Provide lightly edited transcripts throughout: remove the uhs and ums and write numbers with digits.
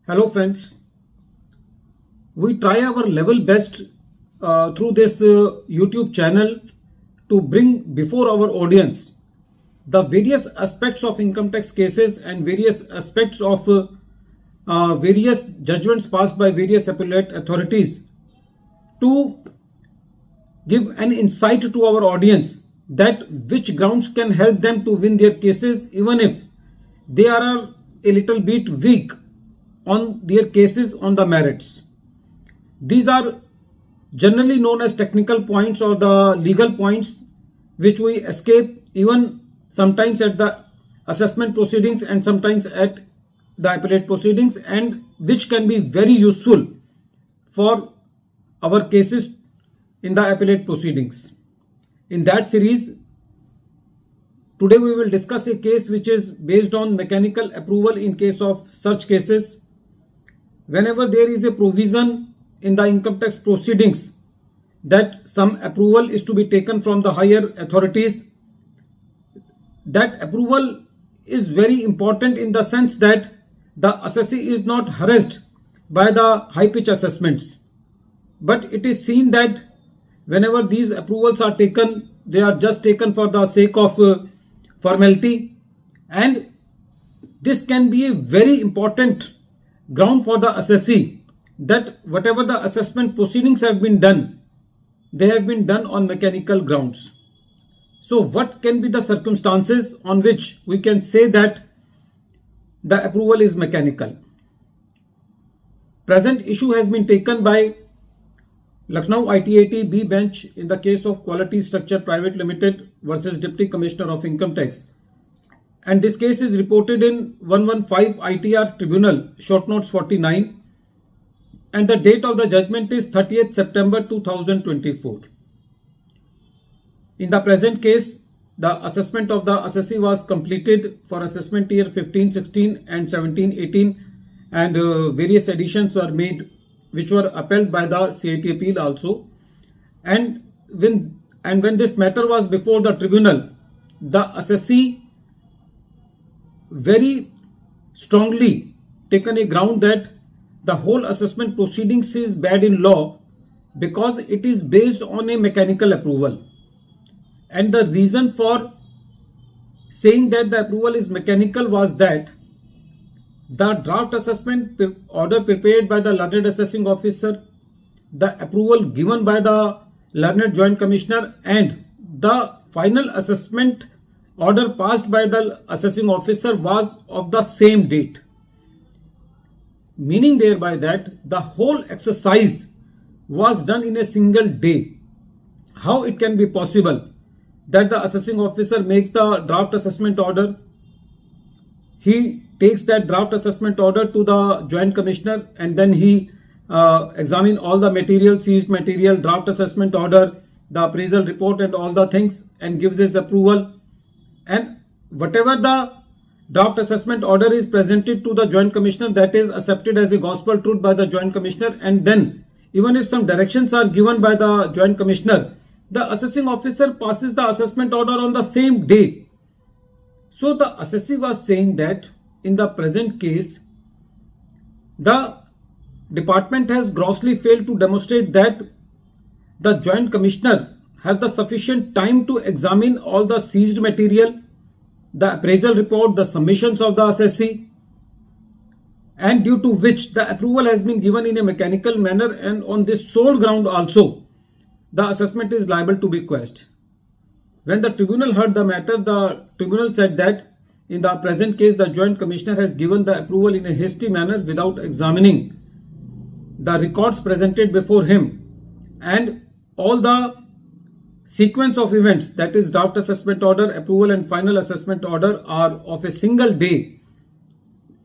Hello friends, we try our level best through this YouTube channel to bring before our audience the various aspects of income tax cases and various aspects of various judgments passed by various appellate authorities to give an insight to our audience that which grounds can help them to win their cases even if they are a little bit weak on their cases on the merits. These are generally known as technical points or the legal points which we escape even sometimes at the assessment proceedings and sometimes at the appellate proceedings, and which can be very useful for our cases in the appellate proceedings. In that series, today we will discuss a case which is based on mechanical approval in case of such cases. Whenever there is a provision in the income tax proceedings that some approval is to be taken from the higher authorities, that approval is very important in the sense that the assessee is not harassed by the high pitch assessments. But it is seen that whenever these approvals are taken, they are just taken for the sake of formality, and this can be a very important ground for the assessee that whatever the assessment proceedings have been done, they have been done on mechanical grounds. So what can be the circumstances on which we can say that the approval is mechanical? Present issue has been taken by Lucknow ITAT B bench in the case of Quality Structure Private Limited versus Deputy Commissioner of Income Tax. And this case is reported in 115 ITR Tribunal, short notes 49. And the date of the judgment is 30th September 2024. In the present case, the assessment of the assessee was completed for assessment year 15-16 and 17-18, and various additions were made which were upheld by the CIT appeal also. And when this matter was before the tribunal, the assessee very strongly taken a ground that the whole assessment proceedings is bad in law because it is based on a mechanical approval. And the reason for saying that the approval is mechanical was that the draft assessment order prepared by the learned assessing officer, the approval given by the learned joint commissioner, and the final assessment order passed by the assessing officer was of the same date. Meaning thereby that the whole exercise was done in a single day. How it can be possible that the assessing officer makes the draft assessment order, he takes that draft assessment order to the joint commissioner, and then he examines all the material, seized material, draft assessment order, the appraisal report and all the things, and gives his approval. And whatever the draft assessment order is presented to the joint commissioner, that is accepted as a gospel truth by the joint commissioner. And then even if some directions are given by the joint commissioner, the assessing officer passes the assessment order on the same day. So the assessee was saying that in the present case, the department has grossly failed to demonstrate that the joint commissioner have the sufficient time to examine all the seized material, the appraisal report, the submissions of the assessee, and due to which the approval has been given in a mechanical manner, and on this sole ground also the assessment is liable to be quashed. When the tribunal heard the matter, the tribunal said that in the present case the joint commissioner has given the approval in a hasty manner without examining the records presented before him, and all the sequence of events, that is draft assessment order, approval and final assessment order, are of a single day.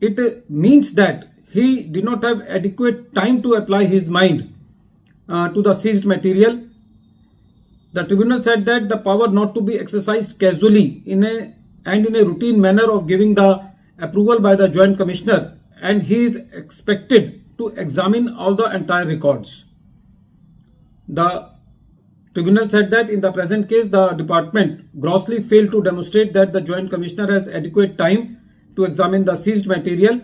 It means that he did not have adequate time to apply his mind to the seized material. The tribunal said that the power not to be exercised casually in a routine manner of giving the approval by the joint commissioner, and he is expected to examine all the entire records. The tribunal said that in the present case the department grossly failed to demonstrate that the joint commissioner has adequate time to examine the seized material,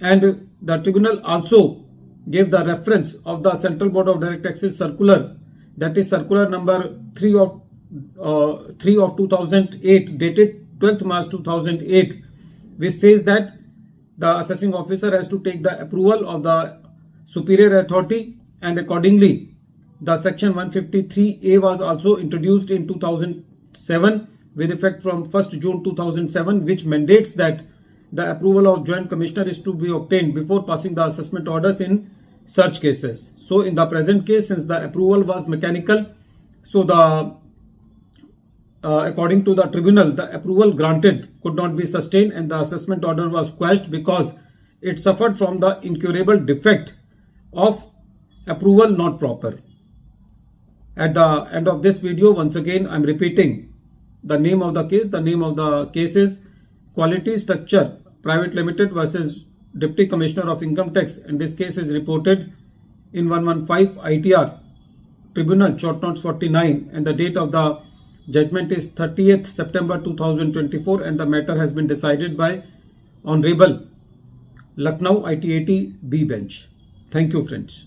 and the tribunal also gave the reference of the Central Board of Direct Taxes circular, that is circular number 3 of 2008, dated 12th March 2008, which says that the assessing officer has to take the approval of the superior authority, and accordingly the section 153A was also introduced in 2007 with effect from 1st June 2007, which mandates that the approval of Joint Commissioner is to be obtained before passing the assessment orders in such cases. So in the present case, since the approval was mechanical, so the according to the tribunal, the approval granted could not be sustained and the assessment order was quashed because it suffered from the incurable defect of approval not proper. At the end of this video, once again I am repeating the name of the case. The name of the case is Quality Structure Private Limited versus Deputy Commissioner of Income Tax, and this case is reported in 115 ITR Tribunal Short Notes 49, and the date of the judgment is 30th September 2024, and the matter has been decided by Honorable Lucknow IT80 B bench. Thank you, friends.